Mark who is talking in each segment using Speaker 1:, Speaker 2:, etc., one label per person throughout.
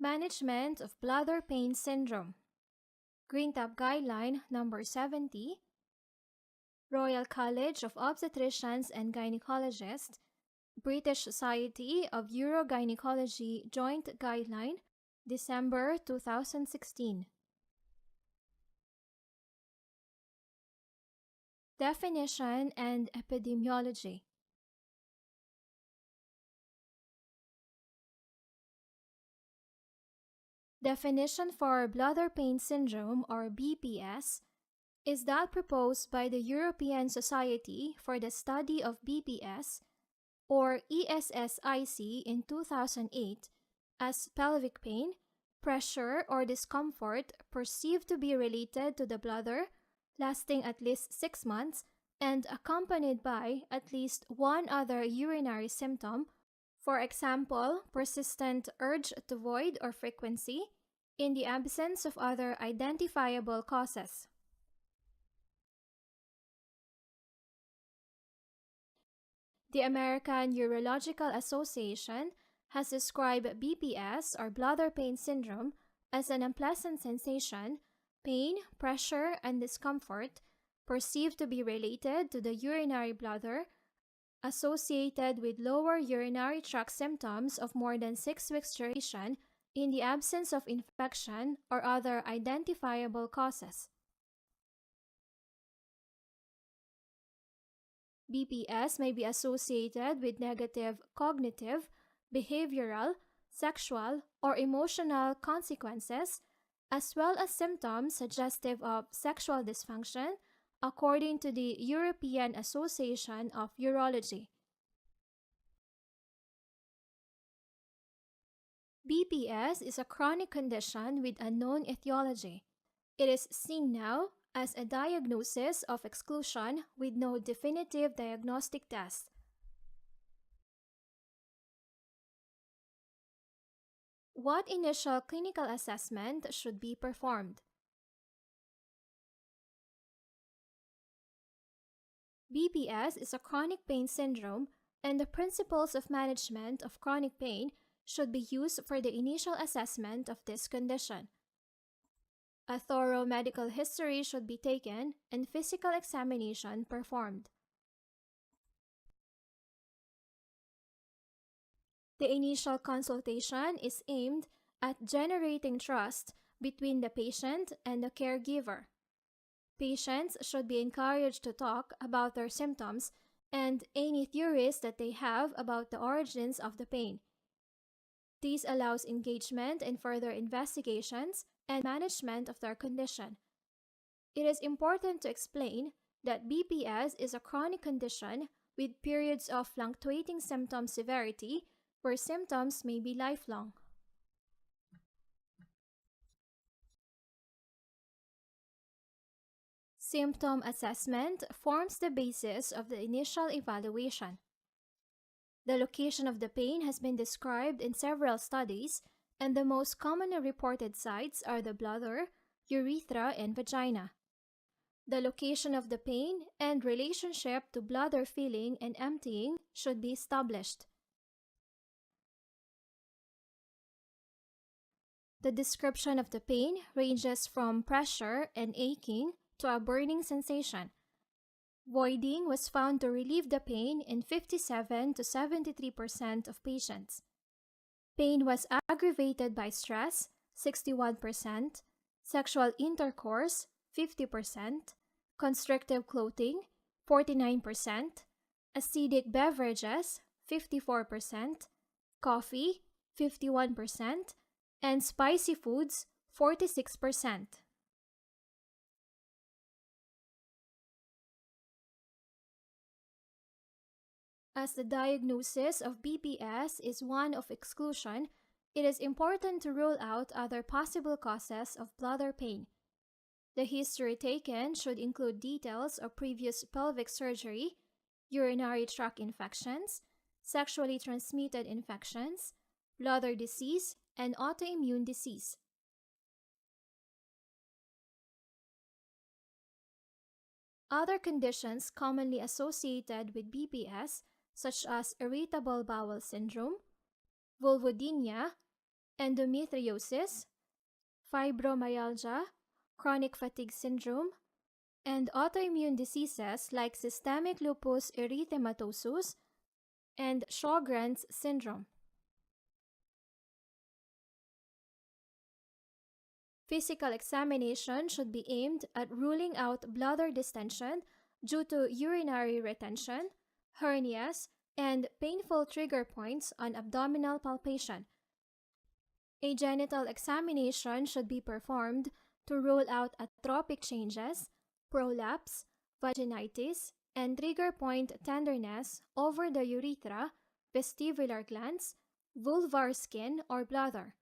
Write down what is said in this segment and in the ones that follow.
Speaker 1: Management of Bladder Pain Syndrome. Green Top Guideline No. 70. Royal College of Obstetricians and Gynecologists. British Society of Urogynecology Joint Guideline, December 2016. Definition and Epidemiology. Definition for bladder pain syndrome, or BPS, is that proposed by the European Society for the Study of BPS, or ESSIC, in 2008 as pelvic pain, pressure, or discomfort perceived to be related to the bladder, lasting at least 6 months and accompanied by at least one other urinary symptom, for example, persistent urge to void or frequency, in the absence of other identifiable causes. The American Urological Association has described BPS, or bladder pain syndrome, as an unpleasant sensation, pain, pressure, and discomfort perceived to be related to the urinary bladder, associated with lower urinary tract symptoms of more than 6 weeks duration in the absence of infection or other identifiable causes. BPS may be associated with negative cognitive, behavioral, sexual, or emotional consequences, as well as symptoms suggestive of sexual dysfunction, according to the European Association of Urology. BPS is a chronic condition with unknown etiology. It is seen now as a diagnosis of exclusion with no definitive diagnostic test. What initial clinical assessment should be performed? BPS is a chronic pain syndrome, and the principles of management of chronic pain should be used for the initial assessment of this condition. A thorough medical history should be taken and physical examination performed. The initial consultation is aimed at generating trust between the patient and the caregiver. Patients should be encouraged to talk about their symptoms and any theories that they have about the origins of the pain. This allows engagement in further investigations and management of their condition. It is important to explain that BPS is a chronic condition with periods of fluctuating symptom severity where symptoms may be lifelong. Symptom assessment forms the basis of the initial evaluation. The location of the pain has been described in several studies, and the most commonly reported sites are the bladder, urethra, and vagina. The location of the pain and relationship to bladder filling and emptying should be established. The description of the pain ranges from pressure and aching to a burning sensation. Voiding was found to relieve the pain in 57 to 73% of patients. Pain was aggravated by stress, 61%, sexual intercourse, 50%, constrictive clothing, 49%, acidic beverages, 54%, coffee, 51%, and spicy foods, 46%. As the diagnosis of BPS is one of exclusion, it is important to rule out other possible causes of bladder pain. The history taken should include details of previous pelvic surgery, urinary tract infections, sexually transmitted infections, bladder disease, and autoimmune disease. Other conditions commonly associated with BPS, such as irritable bowel syndrome, vulvodynia, endometriosis, fibromyalgia, chronic fatigue syndrome, and autoimmune diseases like systemic lupus erythematosus and Sjogren's syndrome. Physical examination should be aimed at ruling out bladder distension due to urinary retention, hernias, and painful trigger points on abdominal palpation. A genital examination should be performed to rule out atropic changes, prolapse, vaginitis, and trigger point tenderness over the urethra, vestibular glands, vulvar skin, or bladder.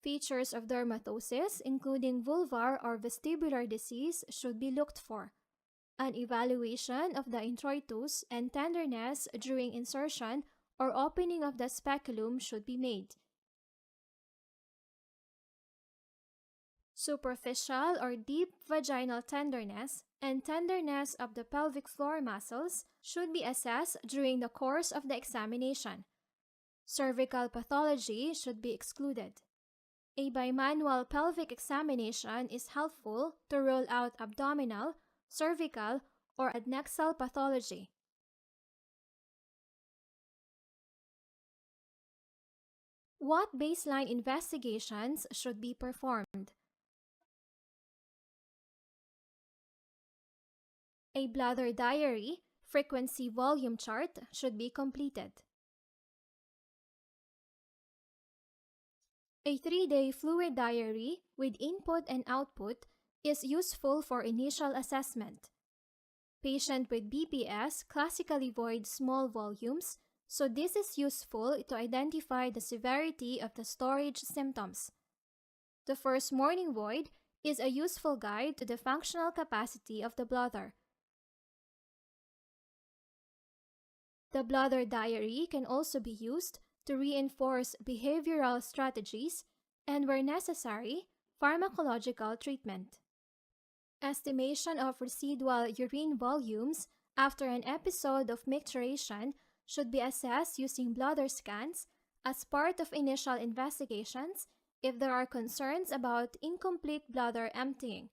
Speaker 1: Features of dermatosis, including vulvar or vestibular disease, should be looked for. An evaluation of the introitus and tenderness during insertion or opening of the speculum should be made. Superficial or deep vaginal tenderness and tenderness of the pelvic floor muscles should be assessed during the course of the examination. Cervical pathology should be excluded. A bimanual pelvic examination is helpful to rule out abdominal, cervical, or adnexal pathology. What baseline investigations should be performed? A bladder diary, frequency volume chart should be completed. A 3-day fluid diary with input and output is useful for initial assessment. Patient with BPS classically void small volumes, so this is useful to identify the severity of the storage symptoms. The first morning void is a useful guide to the functional capacity of the bladder. The bladder diary can also be used to reinforce behavioral strategies and, where necessary, pharmacological treatment. Estimation of residual urine volumes after an episode of micturition should be assessed using bladder scans as part of initial investigations if there are concerns about incomplete bladder emptying.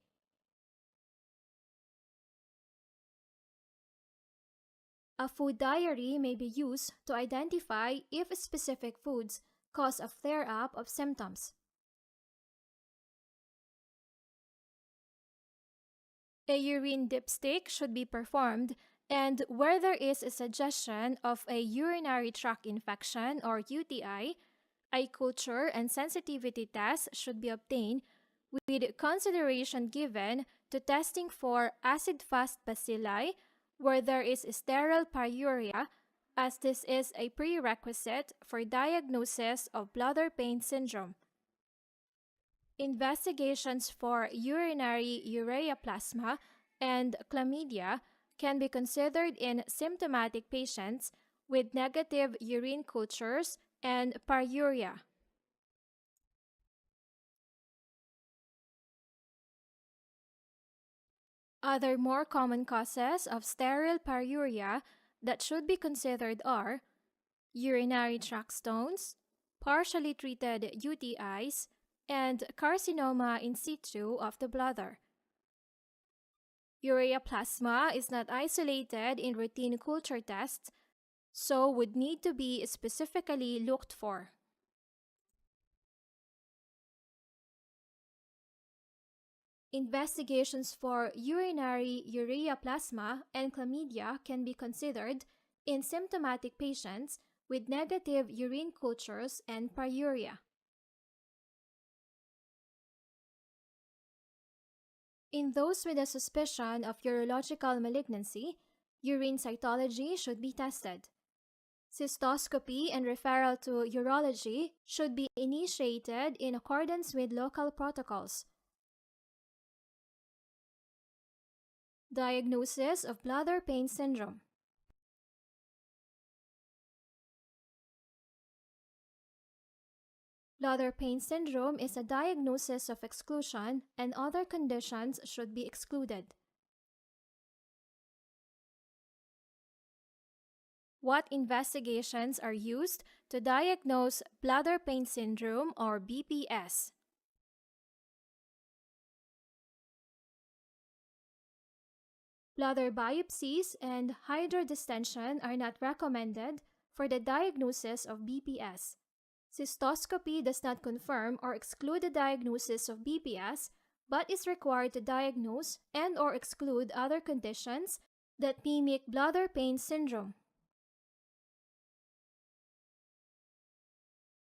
Speaker 1: A food diary may be used to identify if specific foods cause a flare-up of symptoms. A urine dipstick should be performed, and where there is a suggestion of a urinary tract infection or UTI, a culture and sensitivity test should be obtained with consideration given to testing for acid-fast bacilli, where there is sterile pyuria, as this is a prerequisite for diagnosis of bladder pain syndrome. Investigations for urinary ureaplasma and chlamydia can be considered in symptomatic patients with negative urine cultures and pyuria. Other more common causes of sterile pyuria that should be considered are urinary tract stones, partially treated UTIs, and carcinoma in situ of the bladder. Ureaplasma is not isolated in routine culture tests, so would need to be specifically looked for. Investigations for urinary ureaplasma and chlamydia can be considered in symptomatic patients with negative urine cultures and pyuria. In those with a suspicion of urological malignancy, urine cytology should be tested. Cystoscopy and referral to urology should be initiated in accordance with local protocols. Diagnosis of bladder pain syndrome. Bladder pain syndrome is a diagnosis of exclusion, and other conditions should be excluded. What investigations are used to diagnose bladder pain syndrome or BPS? Bladder biopsies and hydrodistension are not recommended for the diagnosis of BPS. Cystoscopy does not confirm or exclude the diagnosis of BPS, but is required to diagnose and/or exclude other conditions that mimic bladder pain syndrome.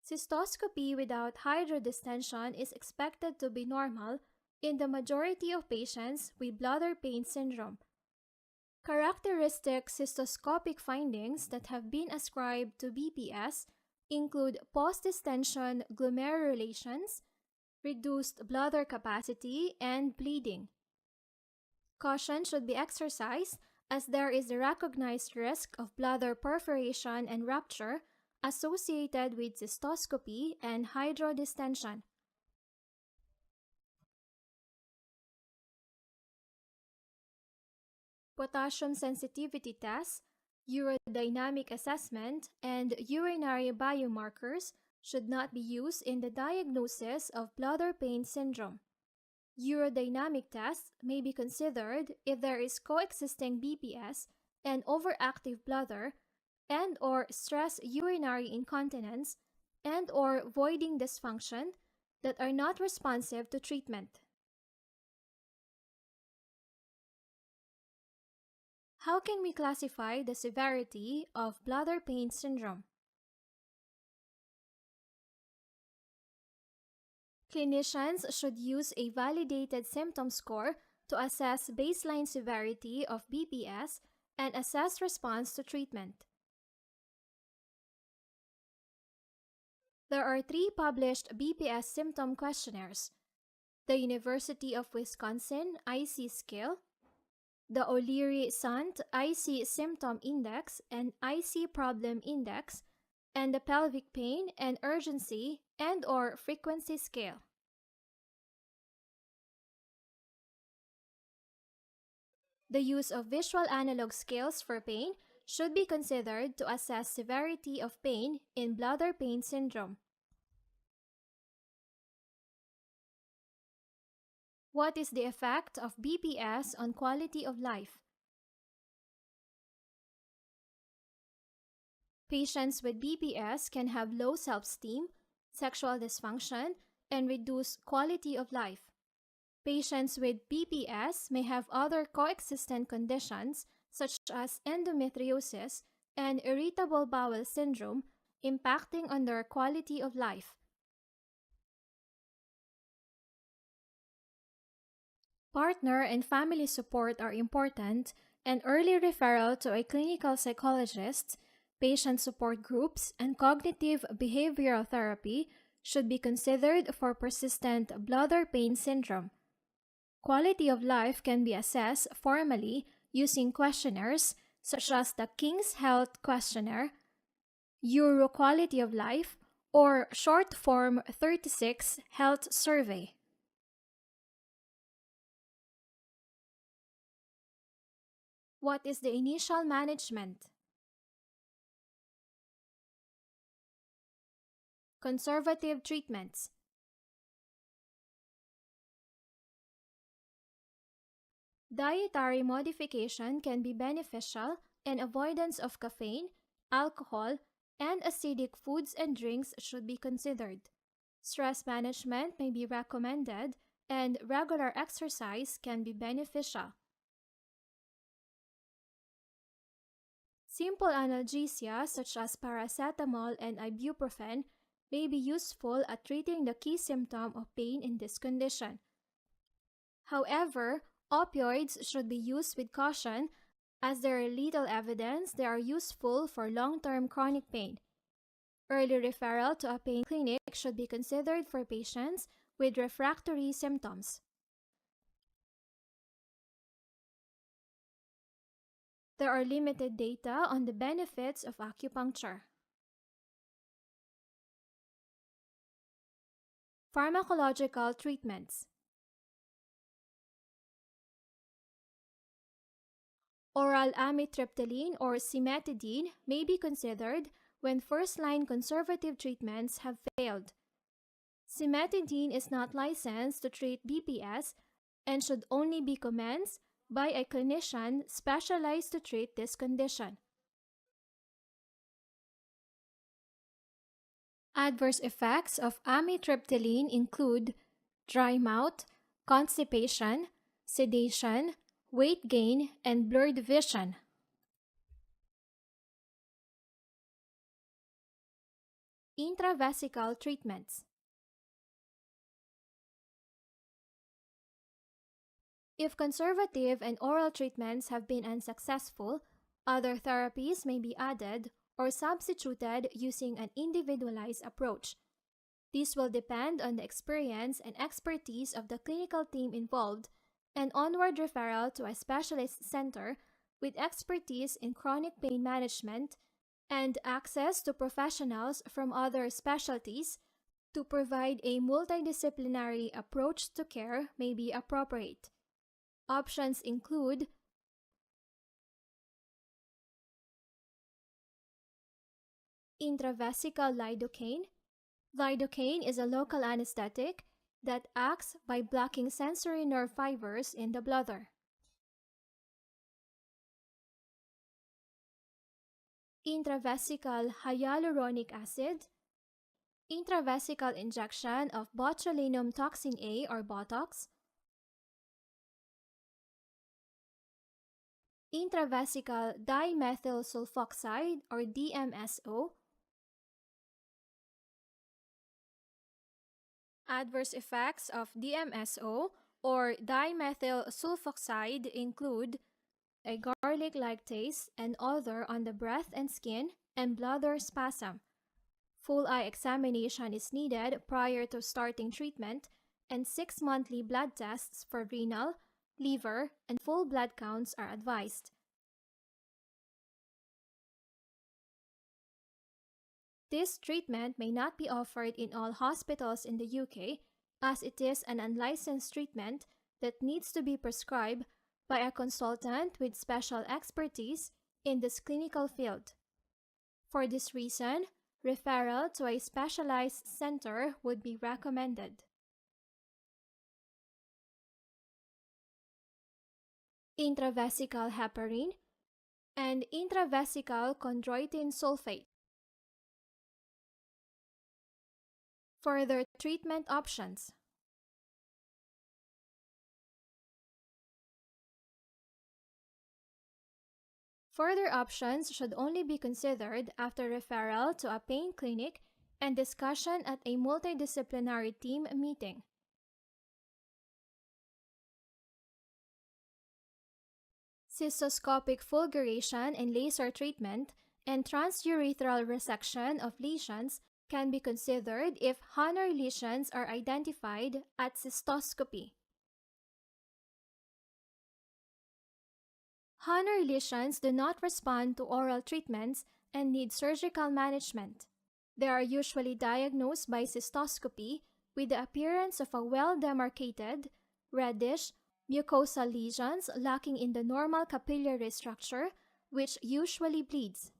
Speaker 1: Cystoscopy without hydrodistension is expected to be normal in the majority of patients with bladder pain syndrome. Characteristic cystoscopic findings that have been ascribed to BPS include post-distension glomerulations, reduced bladder capacity, and bleeding. Caution should be exercised as there is a recognized risk of bladder perforation and rupture associated with cystoscopy and hydrodistension. Potassium sensitivity tests, urodynamic assessment, and urinary biomarkers should not be used in the diagnosis of bladder pain syndrome. Urodynamic tests may be considered if there is coexisting BPS and overactive bladder and/or stress urinary incontinence and/or voiding dysfunction that are not responsive to treatment. How can we classify the severity of bladder pain syndrome? Clinicians should use a validated symptom score to assess baseline severity of BPS and assess response to treatment. There are 3 published BPS symptom questionnaires: the University of Wisconsin IC scale, the O'Leary-Sant IC Symptom Index and IC Problem Index, and the Pelvic Pain and Urgency and/or Frequency Scale. The use of visual analog scales for pain should be considered to assess severity of pain in bladder pain syndrome. What is the effect of BPS on quality of life? Patients with BPS can have low self-esteem, sexual dysfunction, and reduced quality of life. Patients with BPS may have other coexistent conditions such as endometriosis and irritable bowel syndrome impacting on their quality of life. Partner and family support are important, and early referral to a clinical psychologist, patient support groups, and cognitive behavioral therapy should be considered for persistent bladder pain syndrome. Quality of life can be assessed formally using questionnaires such as the King's Health Questionnaire, Euro Quality of Life, or Short Form 36 Health Survey. What is the initial management? Conservative treatments. Dietary modification can be beneficial, and avoidance of caffeine, alcohol, and acidic foods and drinks should be considered. Stress management may be recommended, and regular exercise can be beneficial. Simple analgesia such as paracetamol and ibuprofen may be useful at treating the key symptom of pain in this condition. However, opioids should be used with caution as there is little evidence they are useful for long-term chronic pain. Early referral to a pain clinic should be considered for patients with refractory symptoms. There are limited data on the benefits of acupuncture. Pharmacological treatments. Oral amitriptyline or cimetidine may be considered when first-line conservative treatments have failed. Cimetidine is not licensed to treat BPS and should only be commenced by a clinician specialized to treat this condition. Adverse effects of amitriptyline include dry mouth, constipation, sedation, weight gain, and blurred vision. Intravesical treatments. If conservative and oral treatments have been unsuccessful, other therapies may be added or substituted using an individualized approach. This will depend on the experience and expertise of the clinical team involved and onward referral to a specialist center with expertise in chronic pain management and access to professionals from other specialties to provide a multidisciplinary approach to care may be appropriate. Options include intravesical lidocaine. Lidocaine is a local anesthetic that acts by blocking sensory nerve fibers in the bladder. Intravesical hyaluronic acid. Intravesical injection of botulinum toxin A or Botox. Intravesical dimethyl sulfoxide or DMSO. Adverse effects of DMSO or dimethyl sulfoxide include a garlic-like taste and odor on the breath and skin, and bladder spasm. Full eye examination is needed prior to starting treatment, and 6 monthly blood tests for renal, liver, and full blood counts are advised. This treatment may not be offered in all hospitals in the UK, as it is an unlicensed treatment that needs to be prescribed by a consultant with special expertise in this clinical field. For this reason, referral to a specialized center would be recommended. Intravesical heparin and intravesical chondroitin sulfate. Further treatment options. Further options should only be considered after referral to a pain clinic and discussion at a multidisciplinary team meeting. Cystoscopic fulguration and laser treatment and transurethral resection of lesions can be considered if Hanner lesions are identified at cystoscopy. Hanner lesions do not respond to oral treatments and need surgical management. They are usually diagnosed by cystoscopy with the appearance of a well-demarcated, reddish, mucosal lesions lacking in the normal capillary structure, which usually bleeds.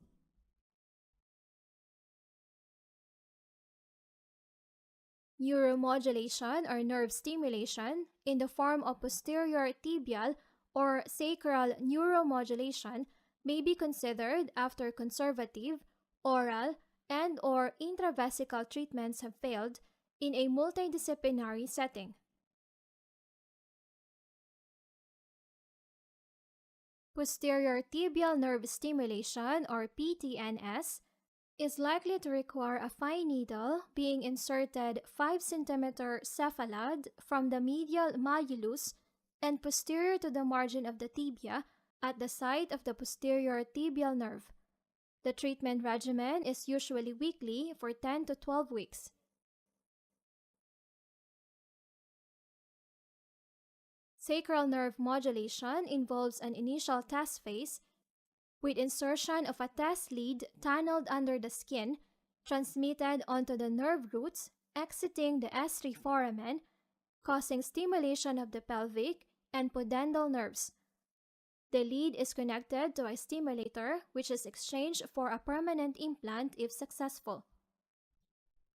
Speaker 1: Neuromodulation or nerve stimulation in the form of posterior tibial or sacral neuromodulation may be considered after conservative, oral, and/or intravesical treatments have failed in a multidisciplinary setting. Posterior tibial nerve stimulation or PTNS is likely to require a fine needle being inserted 5 cm cephalad from the medial malleolus and posterior to the margin of the tibia at the site of the posterior tibial nerve. The treatment regimen is usually weekly for 10 to 12 weeks. Sacral nerve modulation involves an initial test phase with insertion of a test lead tunneled under the skin, transmitted onto the nerve roots, exiting the S3 foramen, causing stimulation of the pelvic and pudendal nerves. The lead is connected to a stimulator, which is exchanged for a permanent implant if successful.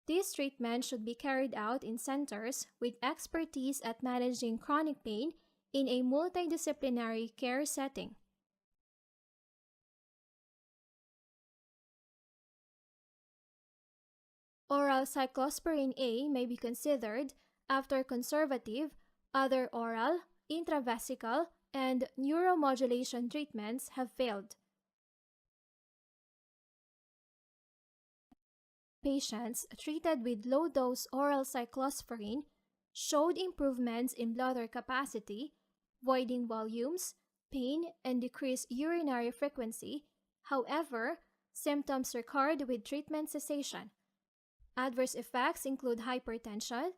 Speaker 1: This treatment should be carried out in centers with expertise at managing chronic pain in a multidisciplinary care setting. Oral cyclosporine A may be considered after conservative, other oral, intravesical, and neuromodulation treatments have failed. Patients treated with low-dose oral cyclosporine showed improvements in bladder capacity, voiding volumes, pain, and decreased urinary frequency. However, symptoms recurred with treatment cessation. Adverse effects include hypertension,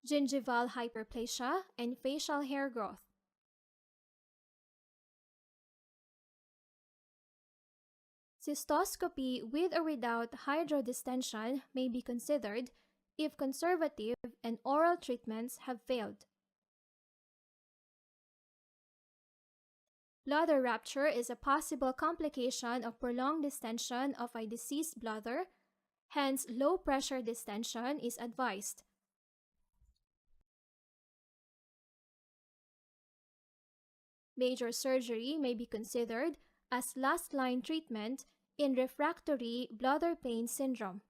Speaker 1: gingival hyperplasia, and facial hair growth. Cystoscopy with or without hydrodistension may be considered if conservative and oral treatments have failed. Bladder rupture is a possible complication of prolonged distension of a diseased bladder, hence low-pressure distension is advised. Major surgery may be considered as last-line treatment in refractory bladder pain syndrome.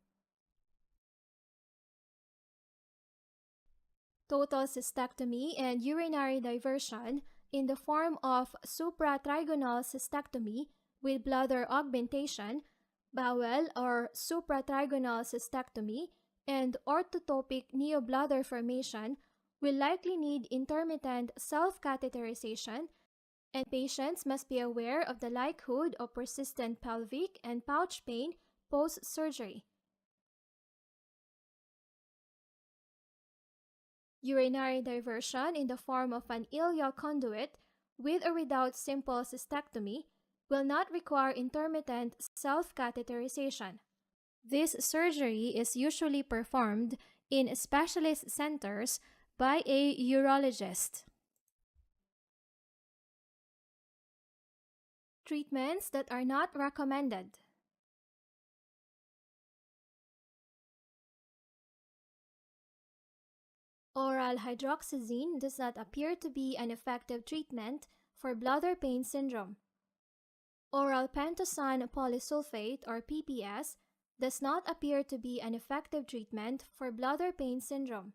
Speaker 1: Total cystectomy and urinary diversion in the form of supratrigonal cystectomy with bladder augmentation, bowel or supratrigonal cystectomy, and orthotopic neobladder formation will likely need intermittent self-catheterization, and patients must be aware of the likelihood of persistent pelvic and pouch pain post-surgery. Urinary diversion in the form of an ileal conduit with or without simple cystectomy will not require intermittent self-catheterization. This surgery is usually performed in specialist centers by a urologist. Treatments that are not recommended. Oral hydroxyzine does not appear to be an effective treatment for bladder pain syndrome. Oral pentosan polysulfate or PPS does not appear to be an effective treatment for bladder pain syndrome.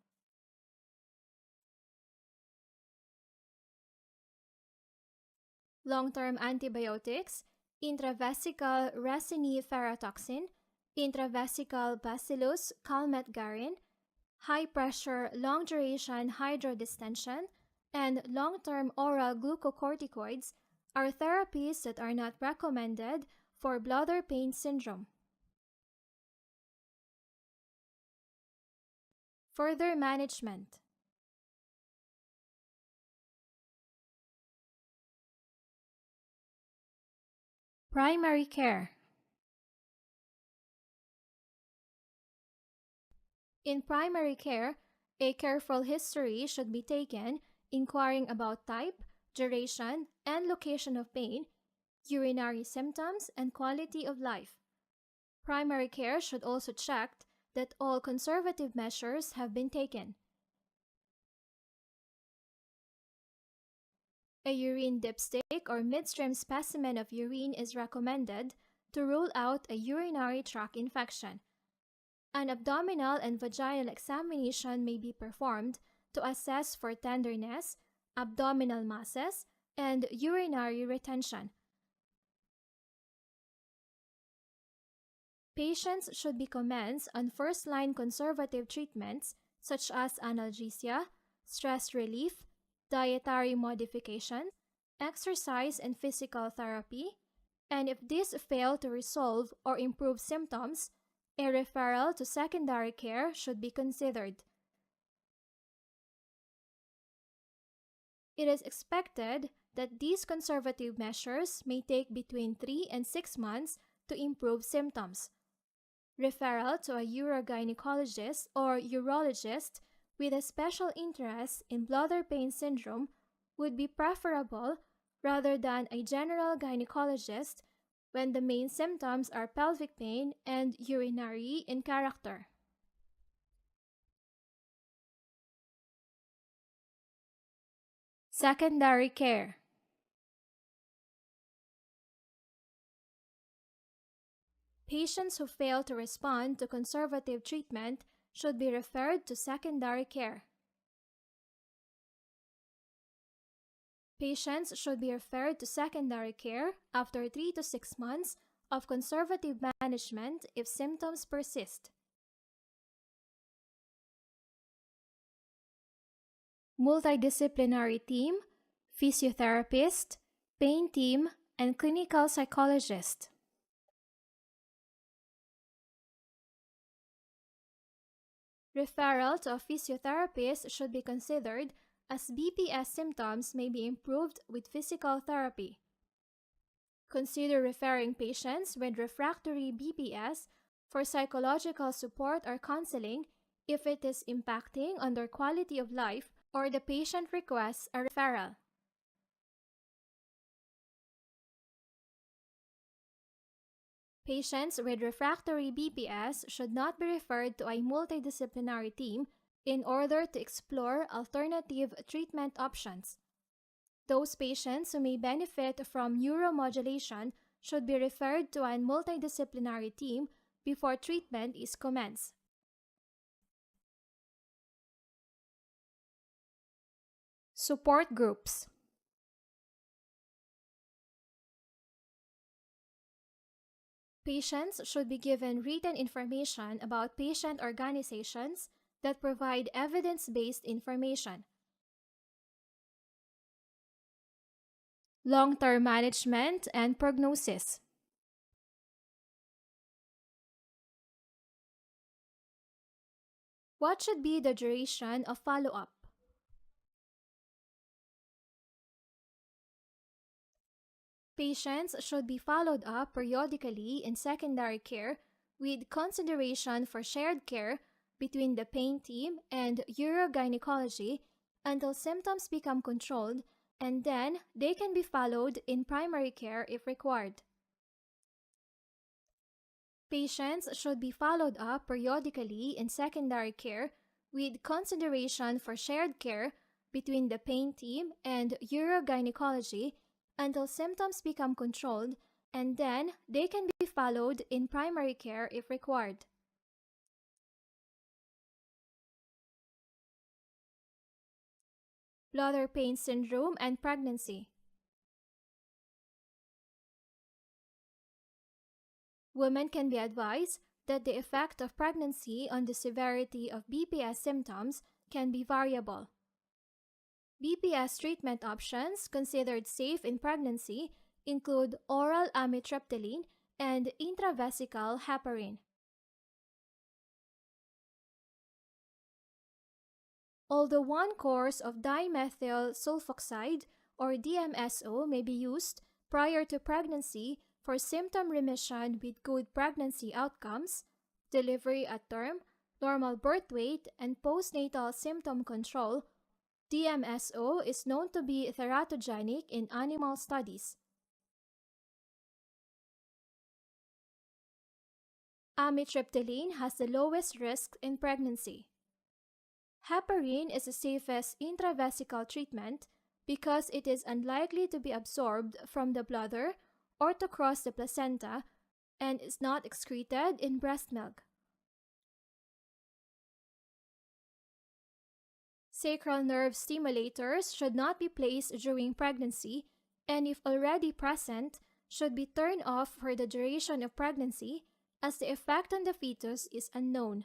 Speaker 1: Long-term antibiotics, intravesical resiniferatoxin, intravesical Bacillus calmette-guerin, high-pressure long-duration hydrodistension, and long-term oral glucocorticoids are therapies that are not recommended for bladder pain syndrome. Further management. Primary care. In primary care, a careful history should be taken, inquiring about type, duration, and location of pain, urinary symptoms, and quality of life. Primary care should also check that all conservative measures have been taken. A urine dipstick or midstream specimen of urine is recommended to rule out a urinary tract infection. An abdominal and vaginal examination may be performed to assess for tenderness, abdominal masses, and urinary retention. Patients should be commenced on first-line conservative treatments such as analgesia, stress relief, dietary modification, exercise and physical therapy, and if these fail to resolve or improve symptoms, a referral to secondary care should be considered. It is expected that these conservative measures may take between 3 and 6 months to improve symptoms. Referral to a urogynecologist or urologist with a special interest in bladder pain syndrome would be preferable rather than a general gynecologist when the main symptoms are pelvic pain and urinary in character. Secondary care. Patients who fail to respond to conservative treatment should be referred to secondary care. Patients should be referred to secondary care after 3 to 6 months of conservative management if symptoms persist. Multidisciplinary team, physiotherapist, pain team, and clinical psychologist. Referral to a physiotherapist should be considered as BPS symptoms may be improved with physical therapy. Consider referring patients with refractory BPS for psychological support or counseling if it is impacting on their quality of life or the patient requests a referral. Patients with refractory BPS should not be referred to a multidisciplinary team in order to explore alternative treatment options. Those patients who may benefit from neuromodulation should be referred to a multidisciplinary team before treatment is commenced. Support groups. Patients should be given written information about patient organizations that provide evidence-based information. Long-term management and prognosis. What should be the duration of follow-up? Patients should be followed up periodically in secondary care with consideration for shared care between the pain team and urogynecology until symptoms become controlled, and then they can be followed in primary care if required. Patients should be followed up periodically in secondary care with consideration for shared care between the pain team and urogynecology until symptoms become controlled, and then they can be followed in primary care if required. Bladder pain syndrome and pregnancy. Women can be advised that the effect of pregnancy on the severity of BPS symptoms can be variable. BPS treatment options considered safe in pregnancy include oral amitriptyline and intravesical heparin. Although one course of dimethyl sulfoxide or DMSO may be used prior to pregnancy for symptom remission with good pregnancy outcomes, delivery at term, normal birth weight, and postnatal symptom control, DMSO is known to be teratogenic in animal studies. Amitriptyline has the lowest risk in pregnancy. Heparin is the safest intravesical treatment because it is unlikely to be absorbed from the bladder or to cross the placenta and is not excreted in breast milk. Sacral nerve stimulators should not be placed during pregnancy, and if already present, should be turned off for the duration of pregnancy as the effect on the fetus is unknown.